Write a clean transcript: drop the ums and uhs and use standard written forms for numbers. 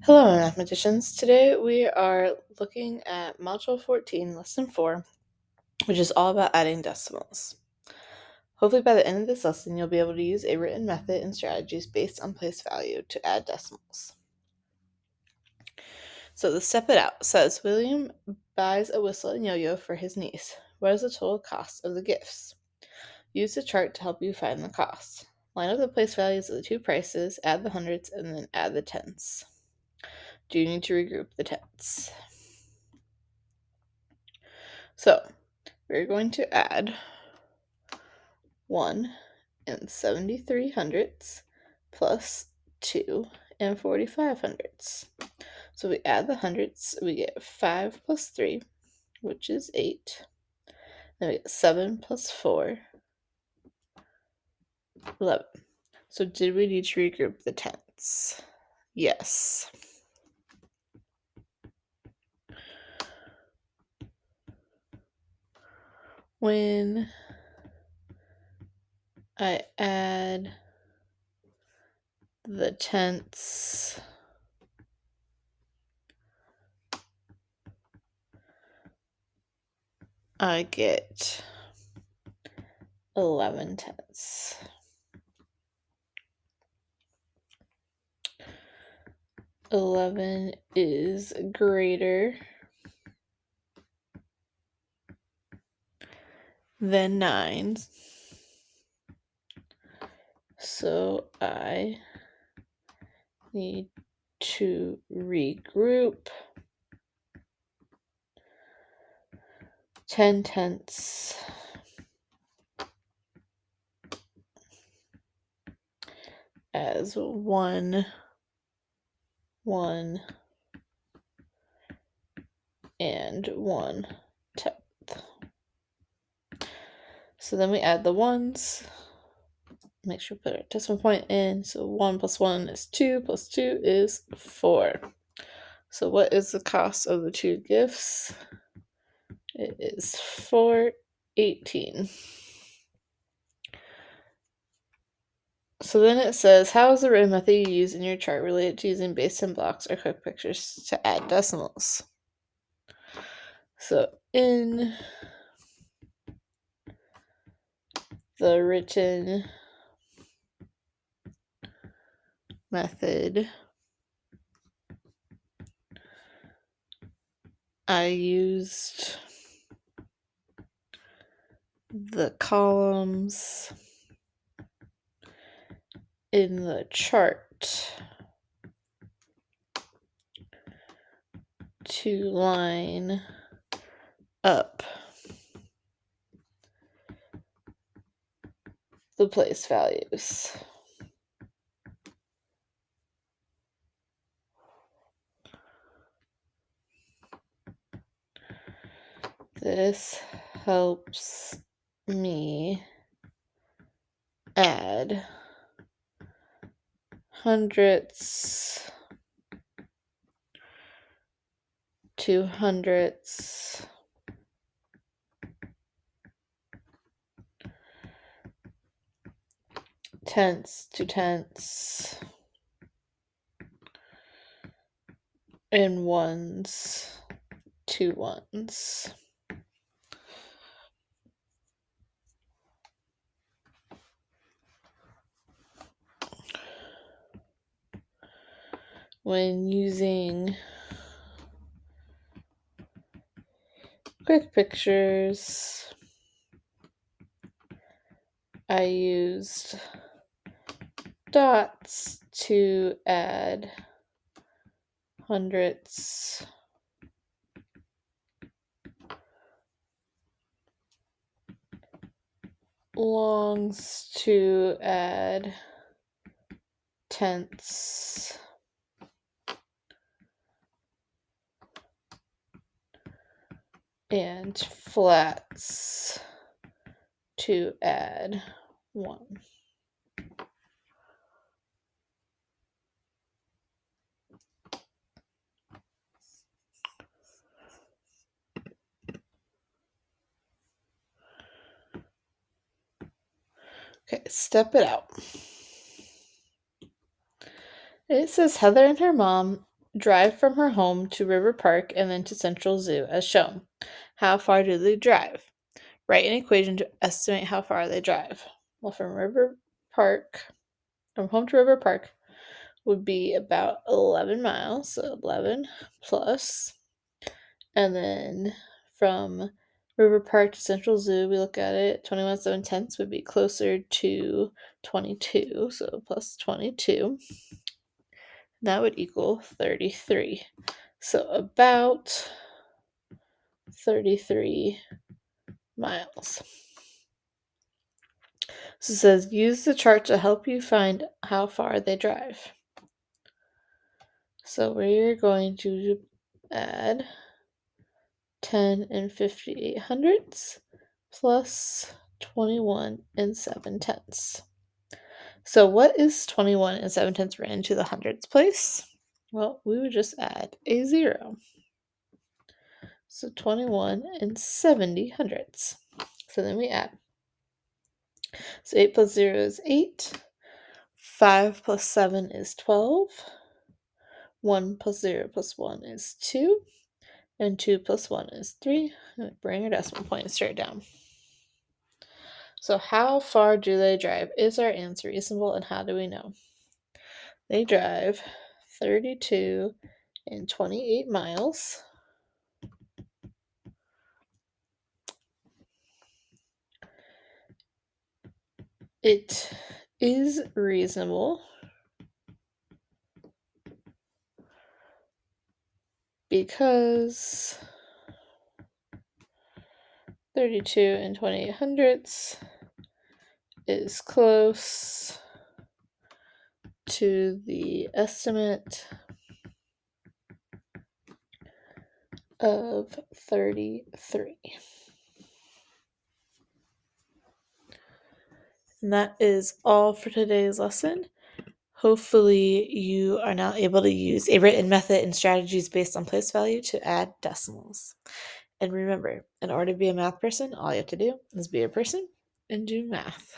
Hello, mathematicians. Today we are looking at Module 14, Lesson 4, which is all about adding decimals. Hopefully by the end of this lesson, you'll be able to use a written method and strategies based on place value to add decimals. So the step it out says, William buys a whistle and yo-yo for his niece. What is the total cost of the gifts? Use the chart to help you find the cost. Line up the place values of the two prices, add the hundreds, and then add the tens. Do you need to regroup the tens? So we're going to add 1 and 73 hundredths plus 2 and 45 hundredths. So we add the hundredths, we get 5 plus 3, which is 8. Then we get 7 plus 4, 11. So did we need to regroup the tenths? Yes. When I add the tenths, I get 11 tenths. 11 is greater than 9. So I need to regroup 10 tenths as 1, 1, and 1 tenth. So then we add the ones. Make sure we put our decimal point in. So 1 plus 1 is 2, plus 2 is 4. So what is the cost of the two gifts? It is $4.18. So then it says, how is the written method you use in your chart related to using base 10 blocks or quick pictures to add decimals? So in the written method, I used the columns in the chart to line up the place values. This helps me add hundredths to hundredths tenths to tenths and ones to ones. When using quick pictures, I used dots to add hundredths, longs to add tenths, and flats to add 1. Okay, step it out. It says Heather and her mom drive from her home to River Park and then to Central Zoo as shown. How far do they drive? Write an equation to estimate how far they drive. Well, from home to River Park would be about 11 miles, so 11 plus. And then from River Park to Central Zoo, we look at it, 21/7 would be closer to 22, so plus 22. That would equal 33. So about 33 miles. So it says use the chart to help you find how far they drive. So we're going to add 10 and 58 hundredths plus 21 and 7 tenths. So what is 21 and 7 tenths written to the hundredths place? Well, we would just add a 0. So 21 and 70 hundredths. So then we add. So 8 plus 0 is 8. 5 plus 7 is 12. 1 plus 0 plus 1 is 2. And 2 plus 1 is 3. And bring our decimal point straight down. So how far do they drive? Is our answer reasonable, and how do we know? They drive 32 and 28 miles. It is reasonable because 32 and 28 hundredths is close to the estimate of 33. And that is all for today's lesson. Hopefully you are now able to use a written method and strategies based on place value to add decimals. And remember, in order to be a math person, all you have to do is be a person and do math.